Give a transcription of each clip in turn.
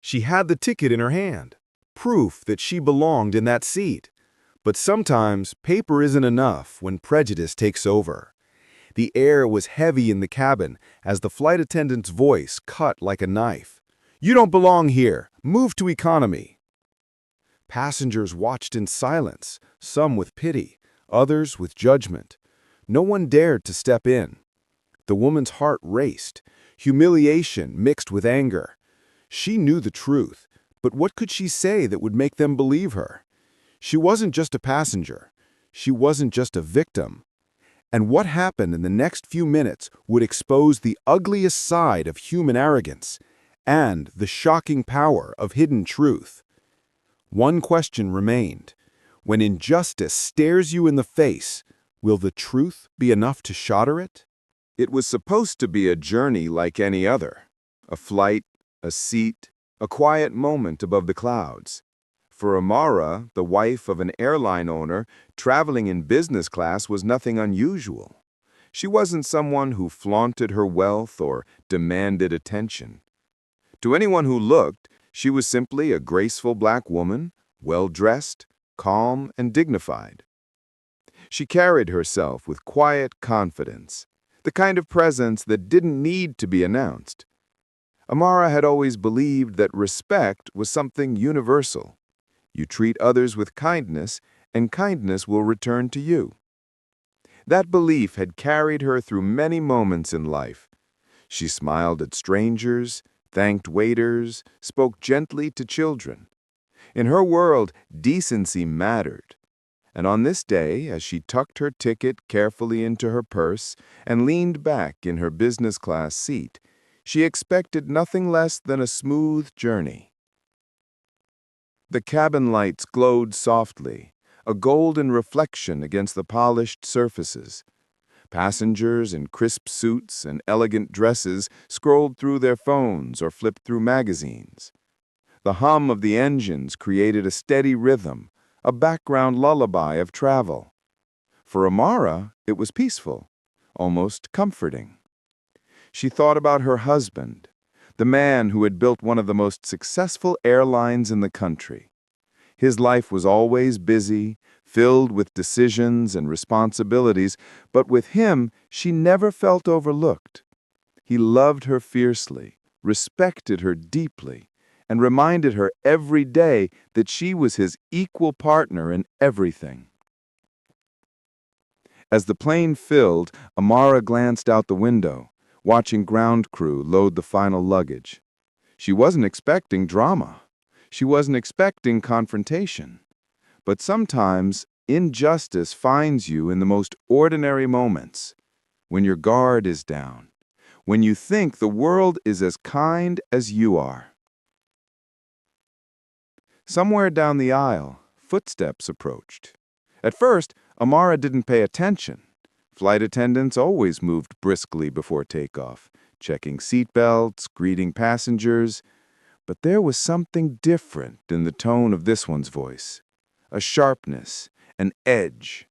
She had the ticket in her hand, proof that she belonged in that seat. But sometimes paper isn't enough when prejudice takes over. The air was heavy in the cabin as the flight attendant's voice cut like a knife. "You don't belong here. Move to economy." Passengers watched in silence, some with pity, others with judgment. No one dared to step in. The woman's heart raced, humiliation mixed with anger. She knew the truth, but what could she say that would make them believe her? She wasn't just a passenger. She wasn't just a victim. And what happened in the next few minutes would expose the ugliest side of human arrogance and the shocking power of hidden truth. One question remained. When injustice stares you in the face, will the truth be enough to shatter it? It was supposed to be a journey like any other. A flight, a seat, a quiet moment above the clouds. For Amara, the wife of an airline owner, traveling in business class was nothing unusual. She wasn't someone who flaunted her wealth or demanded attention. To anyone who looked, she was simply a graceful black woman, well-dressed, calm, and dignified. She carried herself with quiet confidence, the kind of presence that didn't need to be announced. Amara had always believed that respect was something universal. You treat others with kindness, and kindness will return to you. That belief had carried her through many moments in life. She smiled at strangers, thanked waiters, spoke gently to children. In her world, decency mattered. And on this day, as she tucked her ticket carefully into her purse and leaned back in her business class seat, she expected nothing less than a smooth journey. The cabin lights glowed softly, a golden reflection against the polished surfaces. Passengers in crisp suits and elegant dresses scrolled through their phones or flipped through magazines. The hum of the engines created a steady rhythm, a background lullaby of travel. For Amara, it was peaceful, almost comforting. She thought about her husband, the man who had built one of the most successful airlines in the country. His life was always busy, filled with decisions and responsibilities, but with him, she never felt overlooked. He loved her fiercely, respected her deeply, and reminded her every day that she was his equal partner in everything. As the plane filled, Amara glanced out the window, watching ground crew load the final luggage. She wasn't expecting drama. She wasn't expecting confrontation. But sometimes injustice finds you in the most ordinary moments, when your guard is down, when you think the world is as kind as you are. Somewhere down the aisle, footsteps approached. At first, Amara didn't pay attention. Flight attendants always moved briskly before takeoff, checking seatbelts, greeting passengers. But there was something different in the tone of this one's voice. A sharpness, an edge.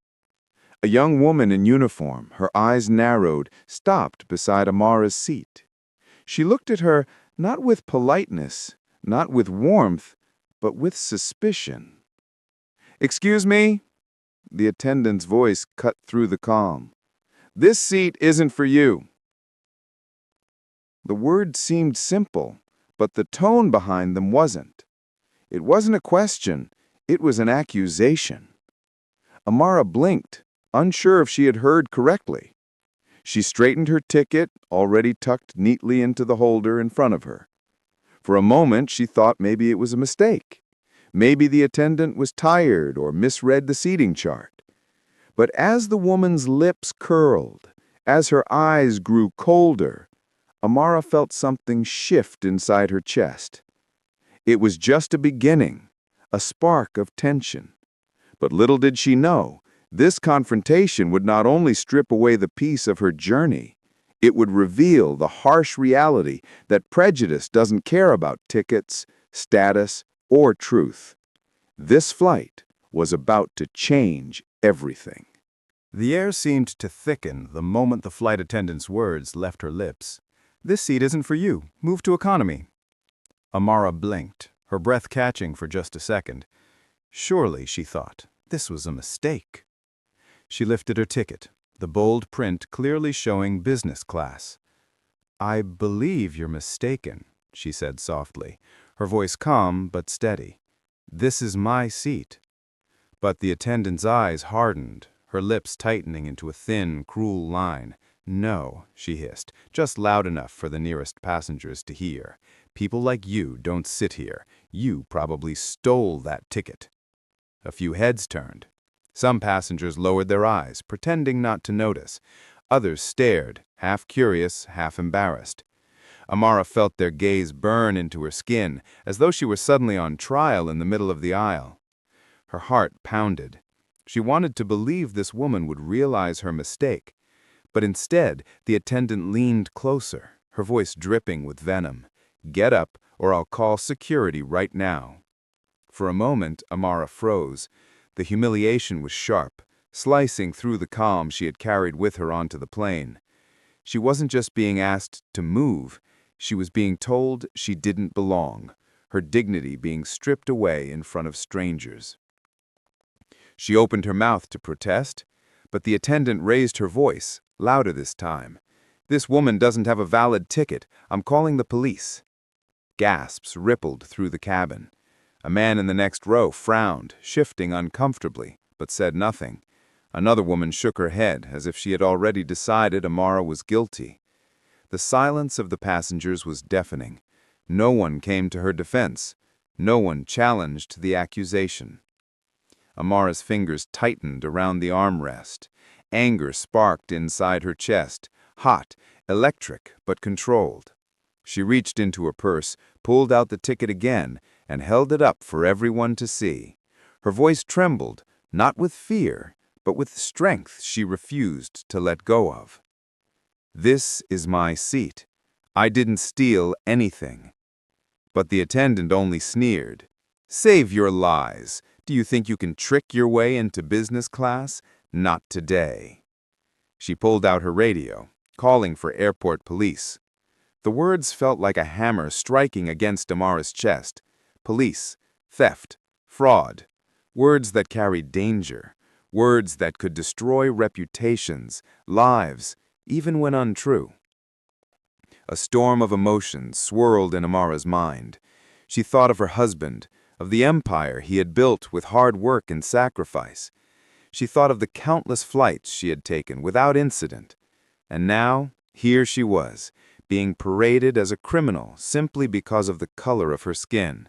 A young woman in uniform, her eyes narrowed, stopped beside Amara's seat. She looked at her not with politeness, not with warmth, but with suspicion. "Excuse me?" The attendant's voice cut through the calm. "This seat isn't for you." The words seemed simple, but the tone behind them wasn't. It wasn't a question, it was an accusation. Amara blinked, unsure if she had heard correctly. She straightened her ticket, already tucked neatly into the holder in front of her. For a moment, she thought maybe it was a mistake. Maybe the attendant was tired or misread the seating chart. But as the woman's lips curled, as her eyes grew colder, Amara felt something shift inside her chest. It was just a beginning, a spark of tension. But little did she know, this confrontation would not only strip away the peace of her journey, it would reveal the harsh reality that prejudice doesn't care about tickets, status, or truth. This flight was about to change everything. The air seemed to thicken the moment the flight attendant's words left her lips. "This seat isn't for you. Move to economy." Amara blinked, her breath catching for just a second. Surely, she thought, this was a mistake. She lifted her ticket, the bold print clearly showing business class. "I believe you're mistaken," she said softly, her voice calm but steady. "This is my seat." But the attendant's eyes hardened, her lips tightening into a thin, cruel line. "No," she hissed, just loud enough for the nearest passengers to hear. "People like you don't sit here. You probably stole that ticket." A few heads turned. Some passengers lowered their eyes, pretending not to notice. Others stared, half curious, half embarrassed. Amara felt their gaze burn into her skin, as though she were suddenly on trial in the middle of the aisle. Her heart pounded. She wanted to believe this woman would realize her mistake. But instead, the attendant leaned closer, her voice dripping with venom. "Get up, or I'll call security right now." For a moment, Amara froze. The humiliation was sharp, slicing through the calm she had carried with her onto the plane. She wasn't just being asked to move, she was being told she didn't belong, her dignity being stripped away in front of strangers. She opened her mouth to protest, but the attendant raised her voice, louder this time. "This woman doesn't have a valid ticket. I'm calling the police." Gasps rippled through the cabin. A man in the next row frowned, shifting uncomfortably, but said nothing. Another woman shook her head, as if she had already decided Amara was guilty. The silence of the passengers was deafening. No one came to her defense. No one challenged the accusation. Amara's fingers tightened around the armrest. Anger sparked inside her chest, hot, electric, but controlled. She reached into her purse, pulled out the ticket again, and held it up for everyone to see. Her voice trembled, not with fear, but with strength she refused to let go of. "This is my seat. I didn't steal anything." But the attendant only sneered. "Save your lies. Do you think you can trick your way into business class? Not today." She pulled out her radio, calling for airport police. The words felt like a hammer striking against Amara's chest. Police, theft, fraud. Words that carried danger. Words that could destroy reputations, lives, even when untrue. A storm of emotions swirled in Amara's mind. She thought of her husband, of the empire he had built with hard work and sacrifice. She thought of the countless flights she had taken without incident. And now, here she was, being paraded as a criminal simply because of the color of her skin.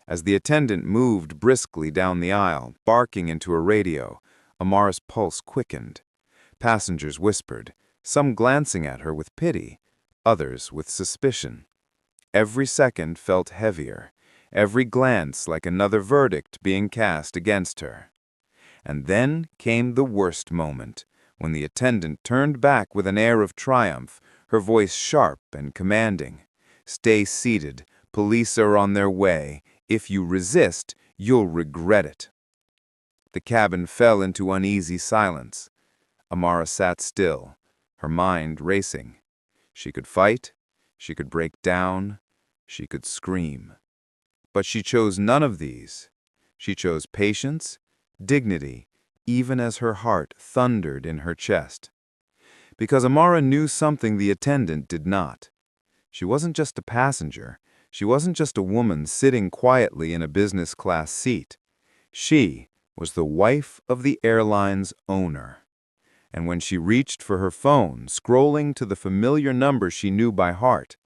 As the attendant moved briskly down the aisle, barking into her radio, Amara's pulse quickened. Passengers whispered, some glancing at her with pity, others with suspicion. Every second felt heavier, every glance like another verdict being cast against her. And then came the worst moment, when the attendant turned back with an air of triumph, her voice sharp and commanding. "Stay seated. Police are on their way. If you resist, you'll regret it." The cabin fell into uneasy silence. Amara sat still, her mind racing. She could fight, she could break down, she could scream. But she chose none of these. She chose patience, dignity, even as her heart thundered in her chest. Because Amara knew something the attendant did not. She wasn't just a passenger. She wasn't just a woman sitting quietly in a business class seat. She was the wife of the airline's owner. And when she reached for her phone, scrolling to the familiar number she knew by heart,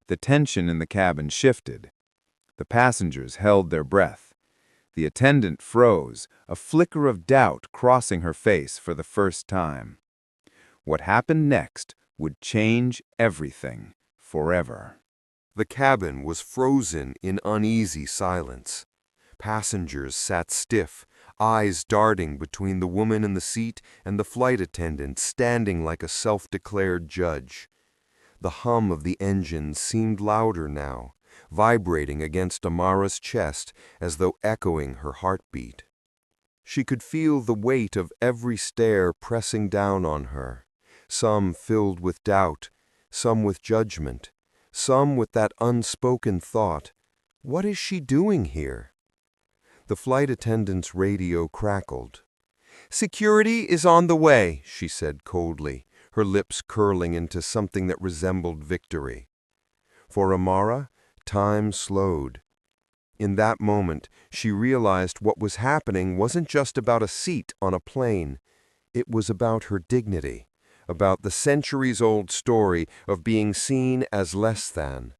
the tension in the cabin shifted. The passengers held their breath. The attendant froze, a flicker of doubt crossing her face for the first time. What happened next would change everything forever. The cabin was frozen in uneasy silence. Passengers sat stiff, eyes darting between the woman in the seat and the flight attendant standing like a self-declared judge. The hum of the engine seemed louder now, vibrating against Amara's chest as though echoing her heartbeat. She could feel the weight of every stare pressing down on her, some filled with doubt, some with judgment, some with that unspoken thought, "What is she doing here?" The flight attendant's radio crackled. "Security is on the way," she said coldly, her lips curling into something that resembled victory. For Amara, time slowed. In that moment, she realized what was happening wasn't just about a seat on a plane. It was about her dignity, about the centuries-old story of being seen as less than.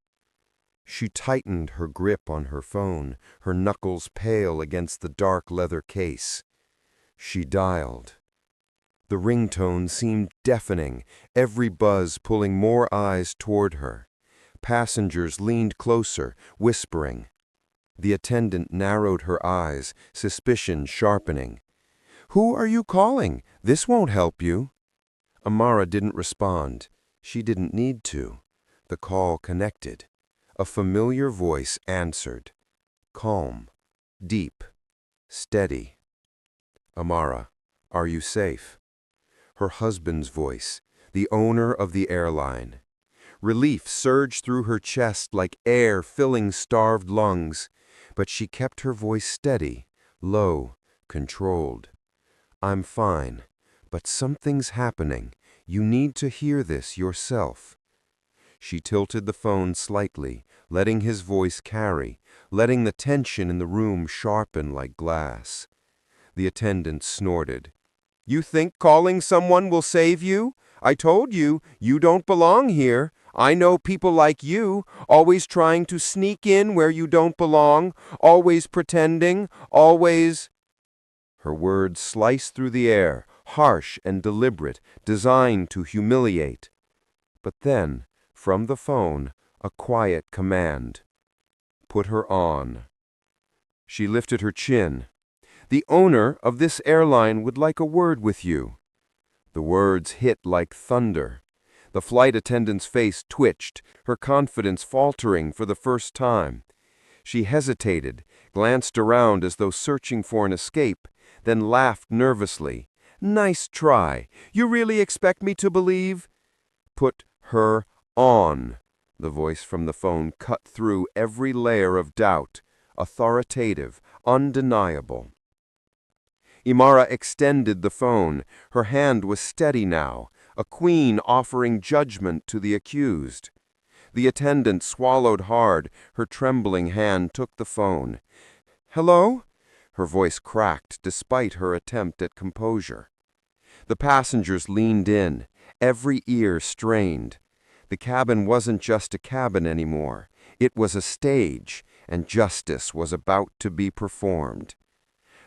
She tightened her grip on her phone, her knuckles pale against the dark leather case. She dialed. The ringtone seemed deafening, every buzz pulling more eyes toward her. Passengers leaned closer, whispering. The attendant narrowed her eyes, suspicion sharpening. "Who are you calling? This won't help you." Amara didn't respond. She didn't need to. The call connected. A familiar voice answered. Calm, deep, steady. "Amara, are you safe?" Her husband's voice, the owner of the airline. Relief surged through her chest like air filling starved lungs, but she kept her voice steady, low, controlled. "I'm fine, but something's happening. You need to hear this yourself." She tilted the phone slightly, letting his voice carry, letting the tension in the room sharpen like glass. The attendant snorted. "You think calling someone will save you? I told you, you don't belong here. I know people like you, always trying to sneak in where you don't belong, always pretending, always—" Her words sliced through the air, harsh and deliberate, designed to humiliate. But then, from the phone, a quiet command. "Put her on." She lifted her chin. "The owner of this airline would like a word with you." The words hit like thunder. The flight attendant's face twitched, her confidence faltering for the first time. She hesitated, glanced around as though searching for an escape, then laughed nervously. "Nice try. You really expect me to believe?" "Put her on." The voice from the phone cut through every layer of doubt, authoritative, undeniable. Imara extended the phone. Her hand was steady now, a queen offering judgment to the accused. The attendant swallowed hard. Her trembling hand took the phone. "Hello?" Her voice cracked despite her attempt at composure. The passengers leaned in, every ear strained. The cabin wasn't just a cabin anymore. It was a stage, and justice was about to be performed.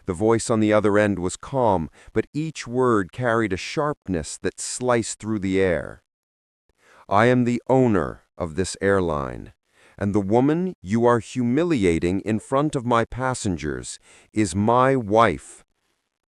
The voice on the other end was calm, but each word carried a sharpness that sliced through the air. "I am the owner of this airline, and the woman you are humiliating in front of my passengers is my wife."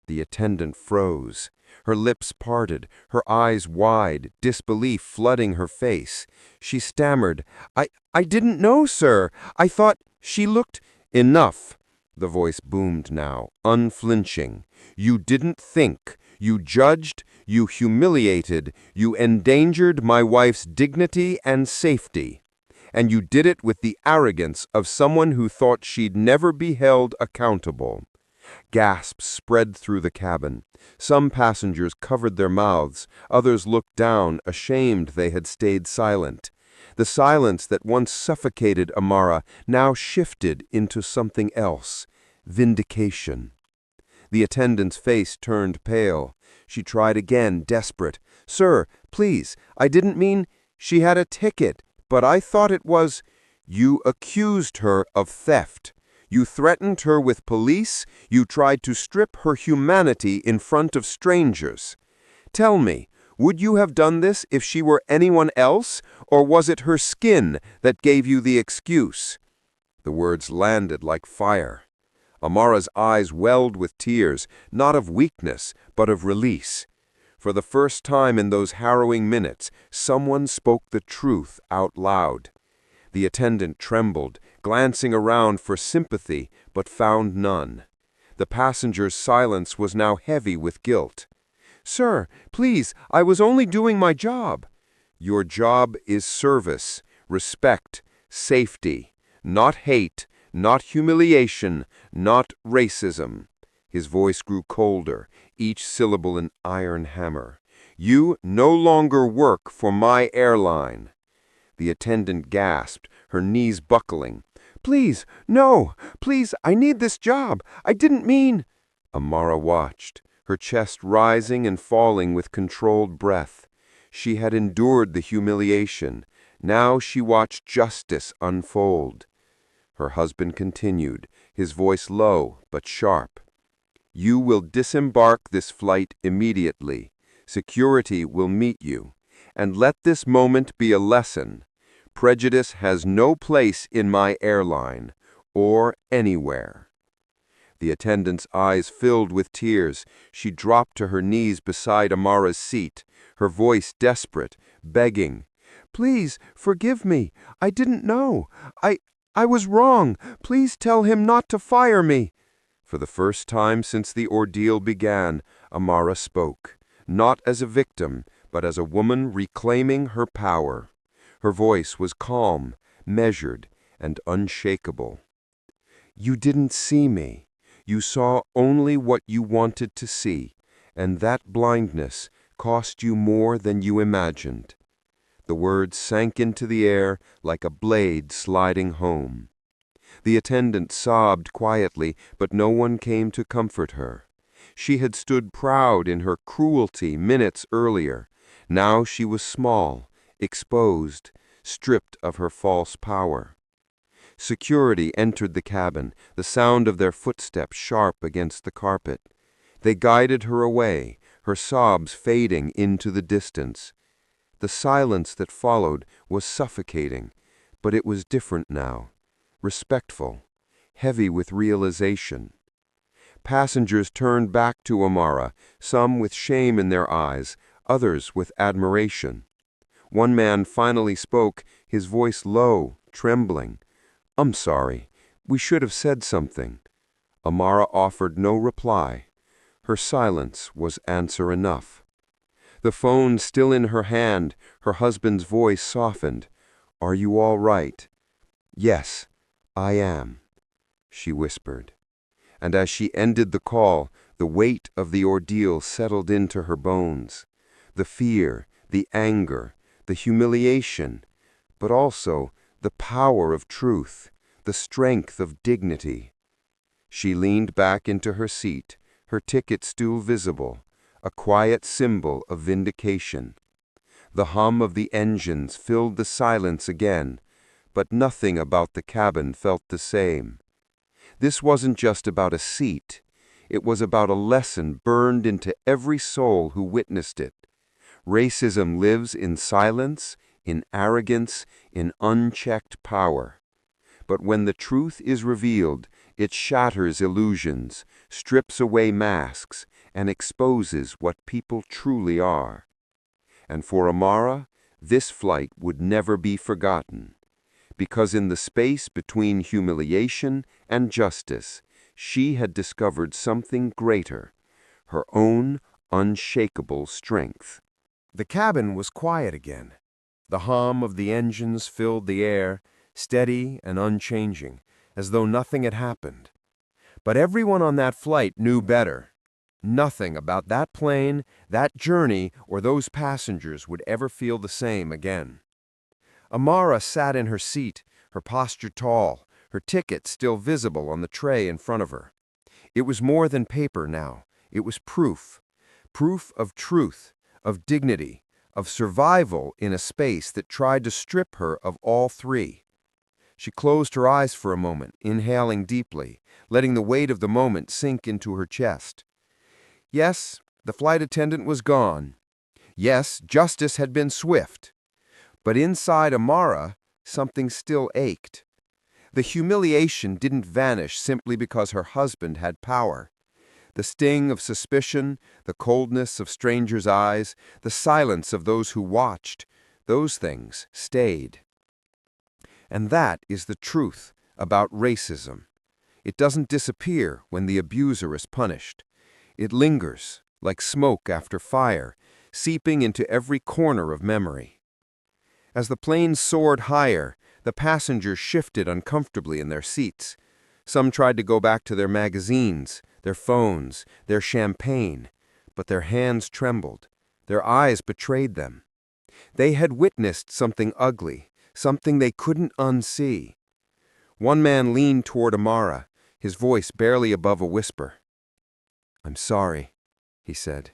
The attendant froze. Her lips parted, her eyes wide, disbelief flooding her face. She stammered, I didn't know, sir. I thought she looked—" "Enough!" The voice boomed now, unflinching. "You didn't think. You judged. You humiliated. You endangered my wife's dignity and safety. And you did it with the arrogance of someone who thought she'd never be held accountable." Gasps spread through the cabin. Some passengers covered their mouths. Others looked down, ashamed they had stayed silent. The silence that once suffocated Amara now shifted into something else. Vindication. The attendant's face turned pale. She tried again, desperate. "Sir, please, I didn't mean—" "She had a ticket, but I thought it was—" "You accused her of theft. You threatened her with police. You tried to strip her humanity in front of strangers. Tell me, would you have done this if she were anyone else, or was it her skin that gave you the excuse?" The words landed like fire. Amara's eyes welled with tears, not of weakness, but of release. For the first time in those harrowing minutes, someone spoke the truth out loud. The attendant trembled, glancing around for sympathy, but found none. The passenger's silence was now heavy with guilt. "Sir, please, I was only doing my job." "Your job is service. respect, safety, not hate, not humiliation, not racism. His voice grew colder, each syllable an iron hammer. You no longer work for my airline. The attendant gasped, her knees buckling. Please, no, please, I need this job. I didn't mean. Amara watched, her chest rising and falling with controlled breath. She had endured the humiliation. Now she watched justice unfold. Her husband continued, his voice low but sharp. You will disembark this flight immediately. Security will meet you. And let this moment be a lesson. Prejudice has no place in my airline, or anywhere. The attendant's eyes filled with tears. She dropped to her knees beside Amara's seat, her voice desperate, begging. Please, forgive me. I didn't know. I was wrong. Please tell him not to fire me. For the first time since the ordeal began, Amara spoke, not as a victim, but as a woman reclaiming her power. Her voice was calm, measured, and unshakable. You didn't see me. You saw only what you wanted to see, and that blindness cost you more than you imagined. The words sank into the air like a blade sliding home. The attendant sobbed quietly, but no one came to comfort her. She had stood proud in her cruelty minutes earlier. Now she was small, exposed, stripped of her false power. Security entered the cabin, the sound of their footsteps sharp against the carpet. They guided her away, her sobs fading into the distance. The silence that followed was suffocating, but it was different now, respectful, heavy with realization. Passengers turned back to Amara, some with shame in their eyes, others with admiration. One man finally spoke, his voice low, trembling. I'm sorry. We should have said something. Amara offered no reply. Her silence was answer enough. The phone still in her hand, her husband's voice softened. Are you all right? Yes, I am, she whispered. And as she ended the call, the weight of the ordeal settled into her bones. The fear, the anger, the humiliation, but also the power of truth, the strength of dignity. She leaned back into her seat, her ticket still visible, a quiet symbol of vindication. The hum of the engines filled the silence again, but nothing about the cabin felt the same. This wasn't just about a seat. It was about a lesson burned into every soul who witnessed it. Racism lives in silence, in arrogance, in unchecked power. But when the truth is revealed, it shatters illusions, strips away masks, and exposes what people truly are. And for Amara, this flight would never be forgotten, because in the space between humiliation and justice, she had discovered something greater, her own unshakable strength. The cabin was quiet again. The hum of the engines filled the air, steady and unchanging, as though nothing had happened. But everyone on that flight knew better. Nothing about that plane, that journey, or those passengers would ever feel the same again. Amara sat in her seat, her posture tall, her ticket still visible on the tray in front of her. It was more than paper now. It was proof. Proof of truth, of dignity, of survival in a space that tried to strip her of all three. She closed her eyes for a moment, inhaling deeply, letting the weight of the moment sink into her chest. Yes, the flight attendant was gone. Yes, justice had been swift. But inside Amara, something still ached. The humiliation didn't vanish simply because her husband had power. The sting of suspicion, the coldness of strangers' eyes, the silence of those who watched, those things stayed. And that is the truth about racism. It doesn't disappear when the abuser is punished. It lingers, like smoke after fire, seeping into every corner of memory. As the plane soared higher, the passengers shifted uncomfortably in their seats. Some tried to go back to their magazines, their phones, their champagne, but their hands trembled. Their eyes betrayed them. They had witnessed something ugly, something they couldn't unsee. One man leaned toward Amara, his voice barely above a whisper. "I'm sorry," he said.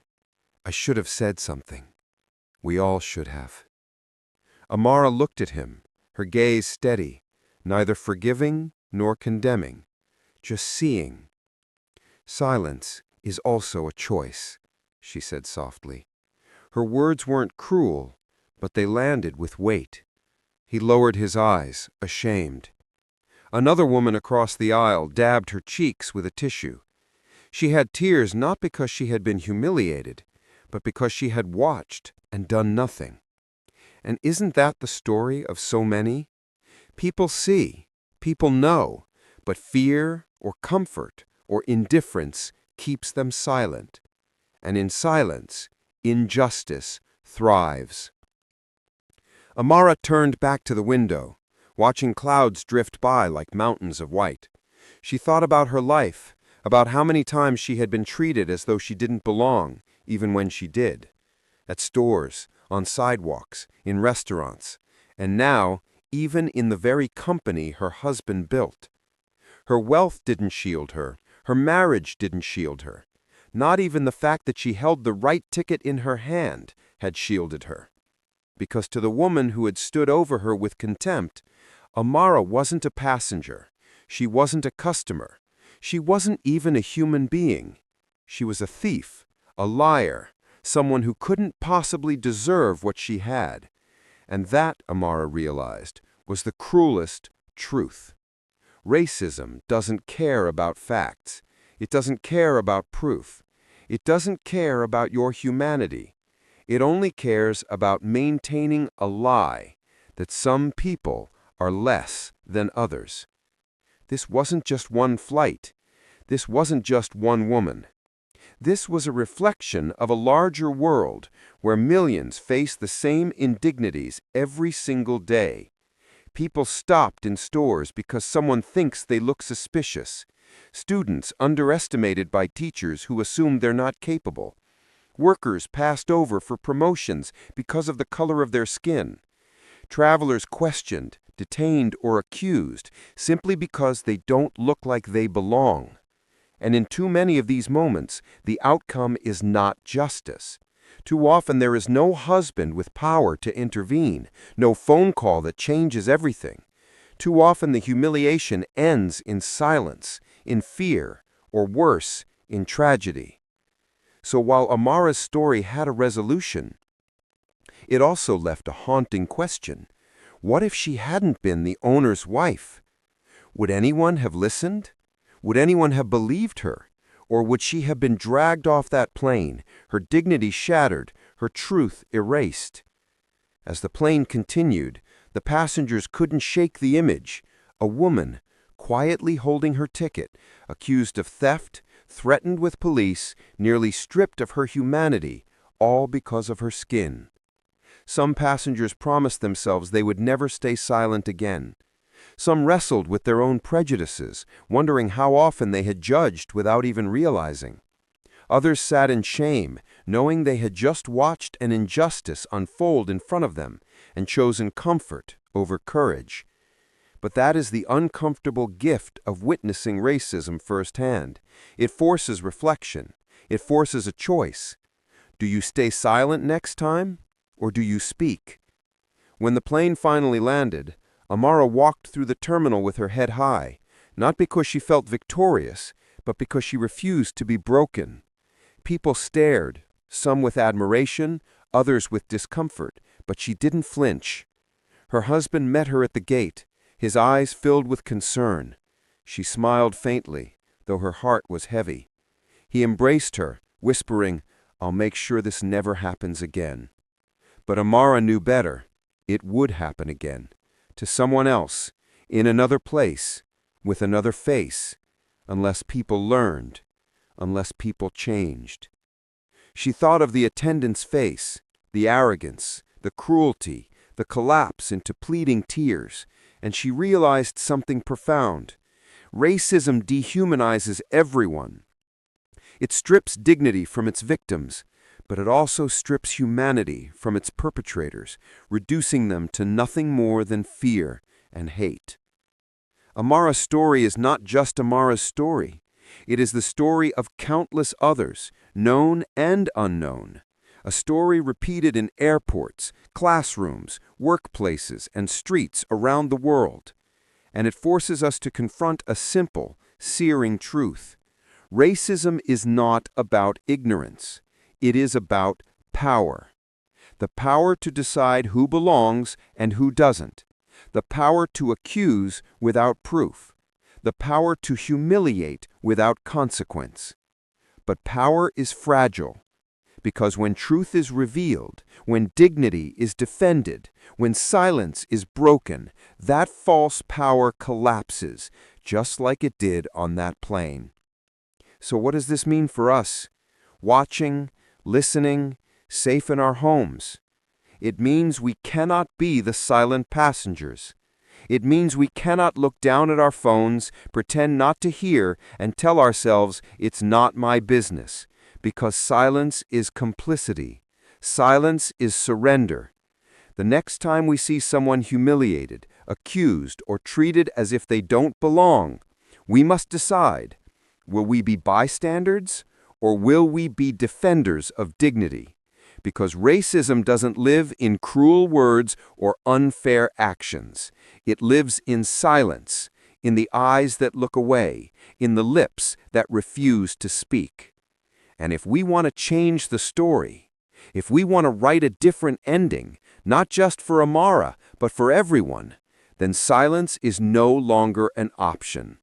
"I should have said something. We all should have." Amara looked at him, her gaze steady, neither forgiving nor condemning, just seeing. "Silence is also a choice," she said softly. Her words weren't cruel, but they landed with weight. He lowered his eyes, ashamed. Another woman across the aisle dabbed her cheeks with a tissue. She had tears not because she had been humiliated, but because she had watched and done nothing. And isn't that the story of so many? People see, people know, but fear or comfort or indifference keeps them silent. And in silence, injustice thrives. Amara turned back to the window, watching clouds drift by like mountains of white. She thought about her life, about how many times she had been treated as though she didn't belong, even when she did. At stores, on sidewalks, in restaurants, and now, even in the very company her husband built. Her wealth didn't shield her. Her marriage didn't shield her. Not even the fact that she held the right ticket in her hand had shielded her. Because to the woman who had stood over her with contempt, Amara wasn't a passenger. She wasn't a customer. She wasn't even a human being. She was a thief, a liar, someone who couldn't possibly deserve what she had. And that, Amara realized, was the cruelest truth. Racism doesn't care about facts. It doesn't care about proof. It doesn't care about your humanity. It only cares about maintaining a lie that some people are less than others. This wasn't just one flight. This wasn't just one woman. This was a reflection of a larger world where millions face the same indignities every single day. People stopped in stores because someone thinks they look suspicious. Students underestimated by teachers who assume they're not capable. Workers passed over for promotions because of the color of their skin. Travelers questioned, detained, or accused simply because they don't look like they belong. And in too many of these moments, the outcome is not justice. Too often there is no husband with power to intervene, no phone call that changes everything. Too often the humiliation ends in silence, in fear, or worse, in tragedy. So while Amara's story had a resolution, it also left a haunting question. What if she hadn't been the owner's wife? Would anyone have listened? Would anyone have believed her? Or would she have been dragged off that plane, her dignity shattered, her truth erased? As the plane continued, the passengers couldn't shake the image. A woman, quietly holding her ticket, accused of theft, threatened with police, nearly stripped of her humanity, all because of her skin. Some passengers promised themselves they would never stay silent again. Some wrestled with their own prejudices, wondering how often they had judged without even realizing. Others sat in shame, knowing they had just watched an injustice unfold in front of them and chosen comfort over courage. But that is the uncomfortable gift of witnessing racism firsthand. It forces reflection. It forces a choice. Do you stay silent next time, or do you speak? When the plane finally landed, Amara walked through the terminal with her head high, not because she felt victorious, but because she refused to be broken. People stared, some with admiration, others with discomfort, but she didn't flinch. Her husband met her at the gate, his eyes filled with concern. She smiled faintly, though her heart was heavy. He embraced her, whispering, "I'll make sure this never happens again." But Amara knew better. It would happen again. To someone else, in another place, with another face, unless people learned, unless people changed. She thought of the attendant's face, the arrogance, the cruelty, the collapse into pleading tears, and she realized something profound. Racism dehumanizes everyone. It strips dignity from its victims, but it also strips humanity from its perpetrators, reducing them to nothing more than fear and hate. Amara's story is not just Amara's story. It is the story of countless others, known and unknown. A story repeated in airports, classrooms, workplaces, and streets around the world. And it forces us to confront a simple, searing truth. Racism is not about ignorance. It is about power. The power to decide who belongs and who doesn't. The power to accuse without proof. The power to humiliate without consequence. But power is fragile, because when truth is revealed, when dignity is defended, when silence is broken, that false power collapses, just like it did on that plane. So what does this mean for us? Watching, listening, safe in our homes. It means we cannot be the silent passengers. It means we cannot look down at our phones, pretend not to hear, and tell ourselves it's not my business, because silence is complicity. Silence is surrender. The next time we see someone humiliated, accused, or treated as if they don't belong, we must decide, will we be bystanders, or will we be defenders of dignity? Because racism doesn't live in cruel words or unfair actions. It lives in silence, in the eyes that look away, in the lips that refuse to speak. And if we want to change the story, if we want to write a different ending, not just for Amara, but for everyone, then silence is no longer an option.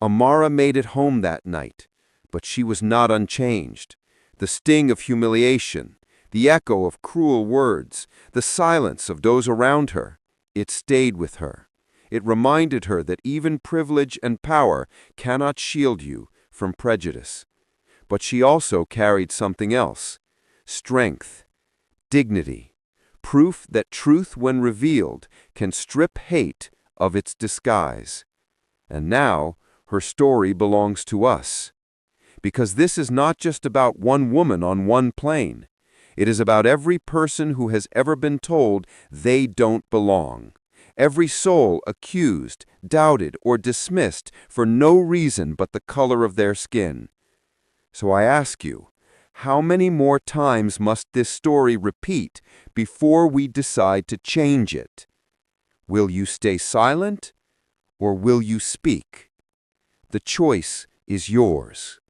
Amara made it home that night, but she was not unchanged. The sting of humiliation, the echo of cruel words, the silence of those around her, it stayed with her. It reminded her that even privilege and power cannot shield you from prejudice. But she also carried something else: strength, dignity, proof that truth, when revealed, can strip hate of its disguise. And now, her story belongs to us. Because this is not just about one woman on one plane. It is about every person who has ever been told they don't belong. Every soul accused, doubted, or dismissed for no reason but the color of their skin. So I ask you, how many more times must this story repeat before we decide to change it? Will you stay silent, or will you speak? The choice is yours.